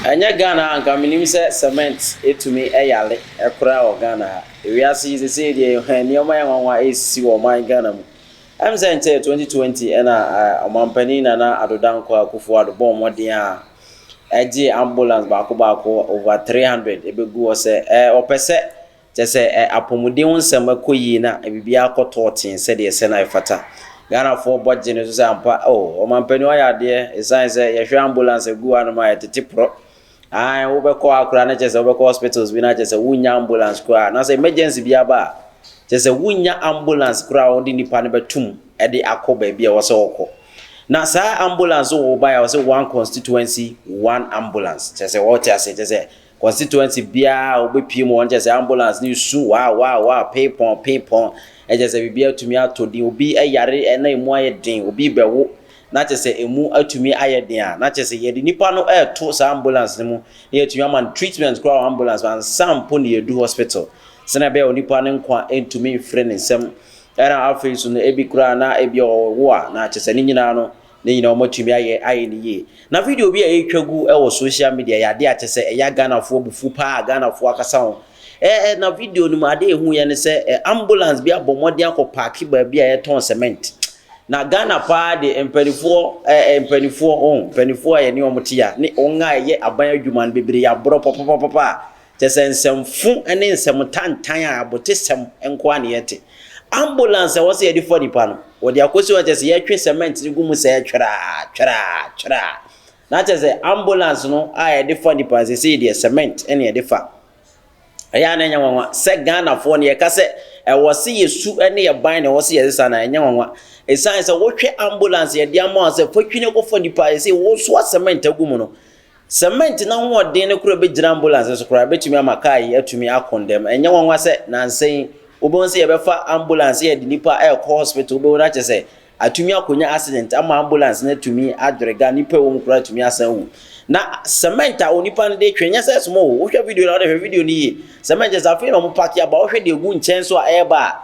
Anya Ghana anka minim se cement etumi eyale ekura o Ghana. Ewiase se de nneoma yanwa esi wo man Ghana mu. Am say 2020 na omampani na adodanko Akufo-Addo bom modin a eji ambulance baako over 300 ebegu o se opese je se apomuden nsem akoyi na bibia akototin se de se na ifata. Ghana for budget no so ampa omampani o ya de esan se ye hwe ambulance egu anu ma yetete pro. Wo be call akura na chese wo be call hospitals bi na chese wunya ambulance kura na say emergency bi aba chese wunya ambulance kura wo di nipa ne betum e de akoba bi e wo se woko na sa ambulance wo ba ya wo se one constituency one ambulance chese wo tia se chese constituency bia wo be pie mo chese ambulance ni su wa pepon e chese bibia tumi atodi obi ayare e na emu aye den obi bewo na chese emu atumi ayeden a na chese ye di nipa no to sa ambulance mu ye tumi man treatment kwa ambulance and sample ne edu hospital sena be onipa ne nkwa entumi mfre ne nsem era afesu no ebi kura na ebi owo a na chese ni nyina no ne nyina omotumi aye ni ye na video bi e twagu e wo social media ya de a chese ya Ghana fo bufu pa Ghana fo akasa ho na video no ma de ehu ye ne se ambulance bi abomode akopaki ba bi a ye ton cement na Ghana pa de empanifo ye ni omotia ni onga ye aban adwuma no bebre ya bro papa tesensemfu ene nsem tantan a abotesem enko ane yete ambulance wo se ye di for nipa no wo de akosi wo tese ye twe cement ni gumu se ye twera na tese ambulance no a ye di for nipa se ye cement ene ye di fa aya na nyanwa se Ghana fo ne ye kase wo se yesu ene ye ban ne wo se ye sisa na nyanwa esan se wo hwe ambulance ye dia mo se fotwine ko fo nipa se wo so cement agumu no cement na ho den ne kura be gira ambulance so kura betumi amakai atumi akondem enyanwa se nansen obon se ye be fa ambulance ye di nipa ko hospital be wona che se atumi akonya accident ama ambulance na tumi adrega nipa wo kura atumi asan na cement a onipa ne de twenya se smo wo hwe video na de video ni cement za fe no mo pack ya ba wo hwe de gu nchen so a eba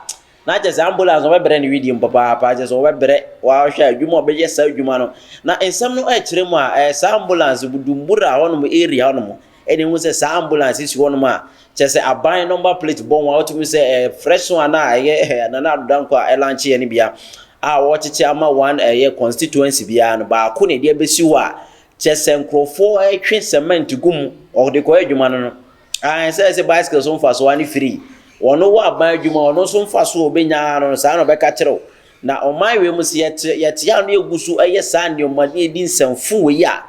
na je ambulance no bebre ne video papa je so bebre wa hwe adwuma obeye sa adwuma no na ensam no a kire mu a sa ambulance budumbura hono mo area hono mo ene hu se sa ambulance si hono ma je se aban number plate bon wa otumi se fresh one na ye na adodanko a launch ye ne bia a wo chichi ama one ye constituency bia no ba ko ne de besi wa je se nkrofo twe cement gum o de ko adwuma no a se bicycle so mfa so one free wono wa ban adwuma wono so mfa so obenya no sa no beka kire na oman we mu se yete ya no egusu eye sa ne omade edi nsamfu we ya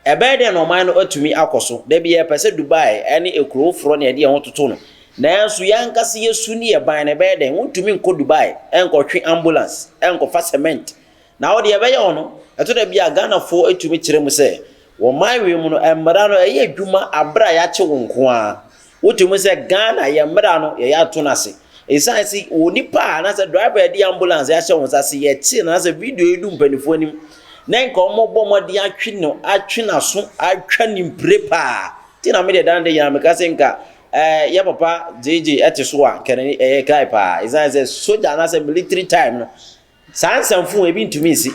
ebe de no oman no atumi akoso da bi ye pese Dubai ene ekurofro ne de ho toto no na enso yankase yesu ne ye ban ne be de wontumi nko Dubai enko twe ambulance enko fa cement na wo de ebe ye ono eto da bi a Ghana fo atumi kire mu se wo man we mu no emmara no eye adwuma abra ya che wonko a wotumu se Ghana ye mra no ye ya to nase esan si onipa na se driver di ambulance ya hye wonsa se ye chi na se video edu mpanifo nim na nka omobbo modi atwe no atwe na so atwa ni mprepa ti na me de dan de ya me ka se nka ya papa JJ ete so a kene kai pa esan se soldier na se military time no sansamfu ebi ntumi si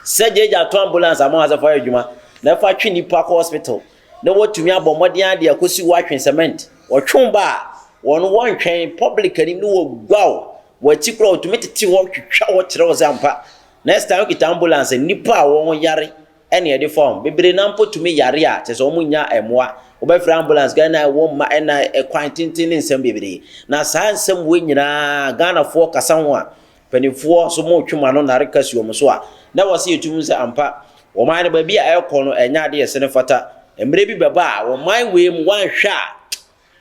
se JJ ato ambulance ama za fa adwuma na fa twe nipa ko hospital na wotumi abomode ade akosi watwen cement wotwumba wono wontwen public ani no wogwaw wachikro wotumi tete wo twetwa wo kire wo zampa next time kita ambulance nipa wo yare ene ye de form bebre na mpo tumi yare a tese omunya emoa obefra ambulance Ghana wo ma ena kwan tintin nsem bebre na saa nsem we nyina Ghana fo kasa ho a panifo so mo twuma no na rekasi wo so a na wose yetum se ampa wo man ne ba bi a ekọ no enya de ye se ne fata emre bi baba wo man we mu wan hwa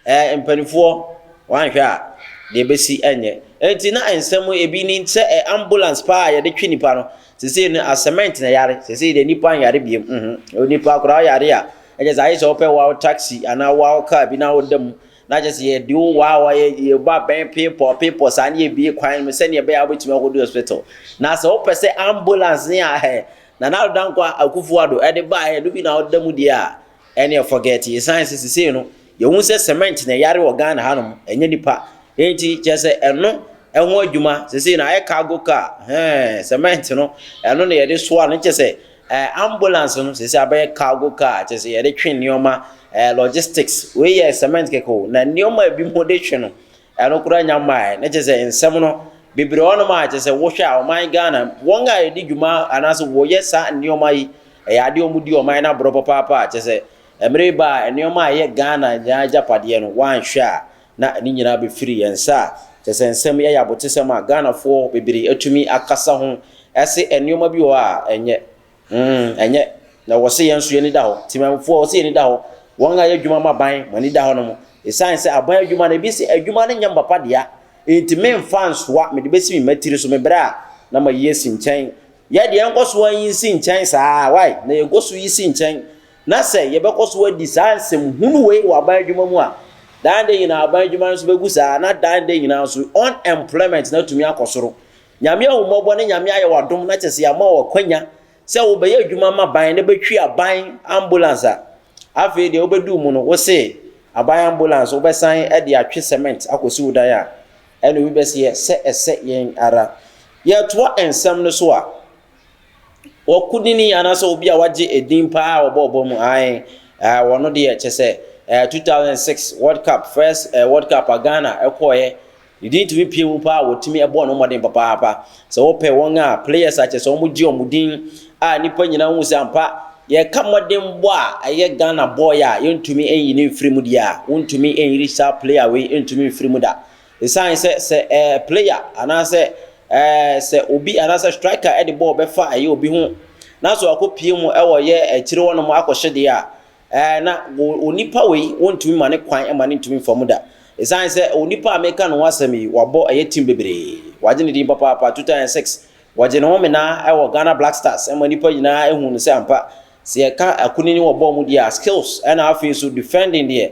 empanifo wan hwa de besi enye enti na ensem ebi ni nse ambulance pa ya de twi nipa no sese ne cement na yare sese de nipa yare biem nipa akura yare a eje zai so pe wa taxi ana wa car bi na wodam na je se ye di wa ye ba ben people sa na ye bi kwan me se ne be abotumi akodo hospital na se o pese ambulance ne a na adodanko Akufo-Addo e de ba he do bi na wodam di a ene forget ye science sese no ye hu se cement na yare wo Ghana hanom enye nipa enti je se eno ehwo adwuma sese na e cargo car cement no eno na ye de so a no je se ambulance no se abaye cargo car kyese ye de twe nioma logistics we ye cement keko na nioma bi mo de twe no eno kura nyama na kyese ensem no bibire ono ma kyese wo hwe a oman Ghana wonga edi dwuma anaso wo ye sa nioma yi ade omudi oman na bro papa kyese emre ba nioma ye Ghana nya japade no wan hwe a na ni nyina be free yensa kyese ensem ye yabotesem a Ghana fo bibire atumi akasa ho ese enioma bi wo a enye enye na wo se yenso ye ni da ho timamfo wo se ye ni da ho won ga ye dwuma maban mani da ho no mo esan se aban adwuma na bi se adwuma na nyamba padea enti men fans wa me de besi mi matiri so me bra na ma yesi nchen ye de enkoso an yisi nchen saa why na ye goso yisi nchen na se ye be koso adi saa nsem hunu we wa aban adwuma mu a dan de nyina aban adwuma so begu saa na dan de nyina so unemployment na tumi akosoro nyame ahumobɔ ne nyame aye wadom na kyese ama wa kwanya se wo be adwuma ma ban ne betwi aban ambulance afi de obedu mu no wo se aban ambulance wo be san e de atwe cement akosi udan a ene wi be se se ese yen ara ye to ensam no so a wo kudini anasa obi a waje edin pa obobo mu ai wono de kyese 2006 World Cup first World Cup Ghana ekoye you didn't to be people power to me a born no more than papa so ope won players such as omudi omudin nipa nyina hu se ampa ye kamodin bo a ye Ghana boy a yentumi enyi free mu dia wontumi enyi sa player we entumi free mu da the sign say player anase say obi anase striker e the ball be fa aye obi hu na so akopie mu e wo ye akire wono mu akohye de a na onipa we wontumi mane kwan e mane ntumi fomu da esan se onipa America no wasami wabo aye team bebre waje ne din papa 2006 waje no me na e wo Ghana Black Stars e manipa nyina ehun no se ampa se e ka akunini wabo mu dia skills and afi so defending there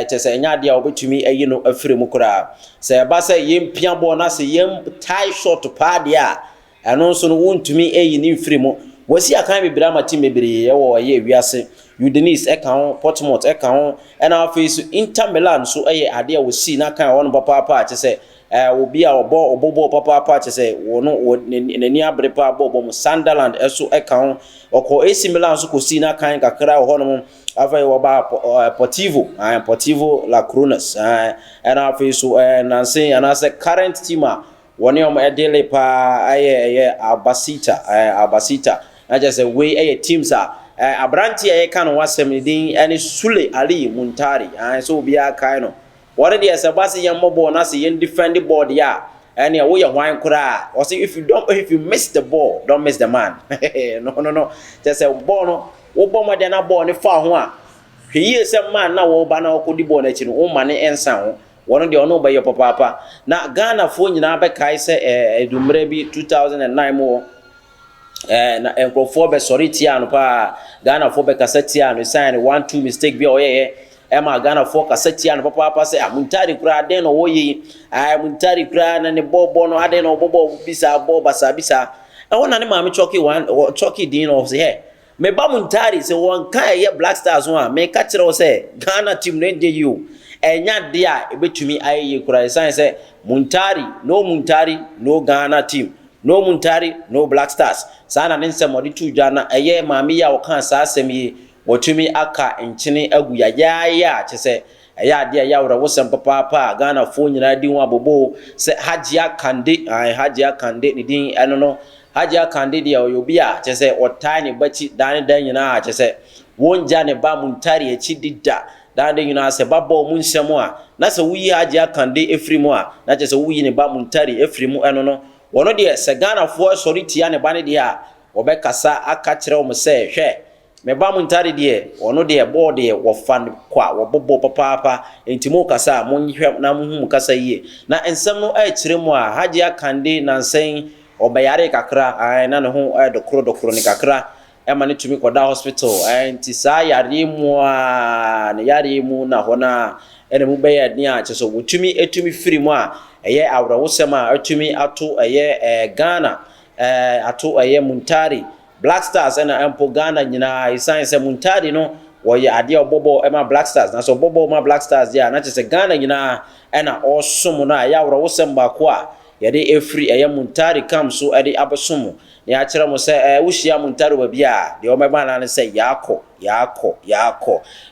chese enya dia obetumi ayi no afire mu kura se ba se yempia ball na se yem tie shot pa dia eno so no wontumi ayi ni mfire mu wasi akan bebre ama team bebre e wo aye wiase Udinese eka Portsmouth eka and our face Inter Milan so ade we see na kan won papa kyese obi a obobo papa kyese wono nani abre pa bobo mu Sunderland eso eka oko AC Milan so ko see na kan kakra ho no ava wo ba Portivo La Crunas and our face so nanse anase current team a woni o edele pa Albacete na just we teams are Abranti e kan wasem din ene Sule Ali Muntari so bia kai no what dey say basi yan mobo na say yan defend the board ya ene wo ya hwan kura or say if you miss the ball don't miss the man no just say ball no wo ball mo de na ball ne fa ho a hwe say man na wo ba na okodi ball na chi no wo mane ensa ho wono de ono ba ye papa na Ghana fo nyina be kai say edumre bi 2009 mo na enkofo be sorry tia no pa Ghana fo be kasetia no sign 1-2 mistake bi oyeye ma Ghana fo kasetia no papa say Muntari kura den no woyi Muntari kura na ne bobo no ade no bobo bisa bobo basa e wona ne maame choki din no say he me ba Muntari say won kan ye Black Stars one me ka kire wo say Ghana team no dey you enya de a ebetumi aye kura sign say Muntari no Ghana team no Muntari no Black Stars sana nsem odi tuja na eye maami ya wokan sa asem yi wotumi aka nkyene agu ya kyese eye ade ya wora wosem papa Ghana fo nyina di ho abobo se Hajia Kande ni din eno no Hajia Kande dia oyobi a kyese otani bachi dan nyina kyese wonja ne ba Muntari echi dida dan nyina se babo mu nsem a na se wuyi Hajia Kande efrimu a na kyese wuyi ne ba Muntari efrimu eno no wono de se Ghana fo sorry tia ne bane de a obekasa aka kire o se hwe me ba Muntari de wono de board de wo fan kwa wo bobo papa entimo kasa mon hwe na mu kasa yie na ensem no a kire mu a Hajia Kande na nsen obayare kakra na ne ho dokro ni kakra ma ne tumi koda hospital enti sa yare mu a ne yare mu na hona ene mu be ya dia cheso wotumi etumi firi mu a eye awra wosema atumi ato eye Ghana ato eye Muntari Black Stars na ampo Ghana nyina isan se Muntari no wo ye ade obobo ma Black Stars na so bobo ma Black Stars ya na chese Ghana nyina na osom na ya awra wosem ba ko a yɛde efiri ɛyɛ muntari kam so ɛde abosom na yɛakyerɛ mo sɛ wohyia muntari ba bi a deɛ ɔmɛba na ne sɛ yaakɔ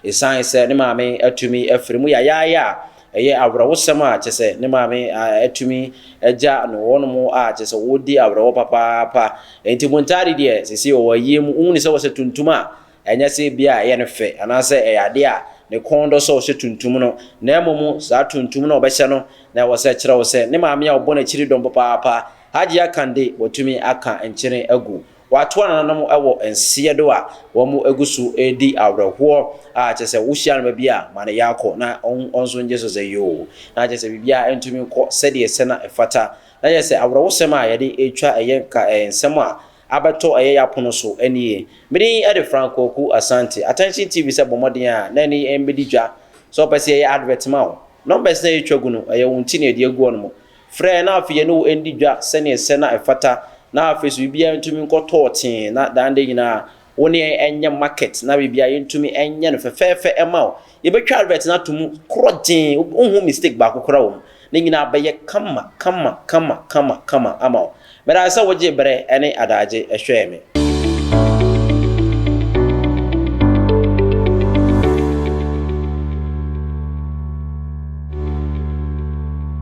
esan sɛ ne maame atumi afiri mu yayaya ɛyɛ awrawosɛm a kyɛ sɛ ne maame atumi agya no wɔnom a kyɛ sɛ wodi awrawo papaapa enti muntari deɛ sisi wɔ yie mu unu sɛ wɔsɛ tuntum a ɛnyɛ sɛ bia ɛyɛ ne fɛ anaasɛ ɛyɛ ade a ne kɔndɔ sɛ ɔhyɛ tuntum no na mmom saa tuntum no ɔbɛhyɛ no na wɔsɛ kyerɛ wo sɛ ne maame a ɔbɔ n'akyiri dɔm papaapa hagye akande wɔtumi aka nkyene agu watoa nananom ɛwɔ nseɛ do a wɔn agu so edi awrahoɔ a kyɛ sɛ wohyia no baabi a ma ne yakɔ na ɔnso ngye so sɛ yoo na kyɛ sɛ bibia ntumi kɔ sɛdeɛ sɛ na ɛfata na kyɛ sɛ awrawosɛm a yɛde etwa ɛyɛ nka nsɛm a abeto ɛyɛ yapono so anie mede ɛde Franco ku asante attention tv sɛ bɔmɔden a na ni embedi dwa so pɛsɛ ɛyɛ advert ma wo numbers na etwa gu no ɛyɛ wonti na ɛde agu no mo frɛ na afie no endi dwa sɛne sɛ na ɛfata na afie so bibia ntumi nkɔtɔ ɔten na dande nyina woni enye market na bibia yentumi enye no fefefe ema wo yebetwa advert na tomu kroden ohun mistake ba kokora wo ne nyina bɛyɛ kama ama wo mera sɛ wogye brɛ ene adagye ehwɛ me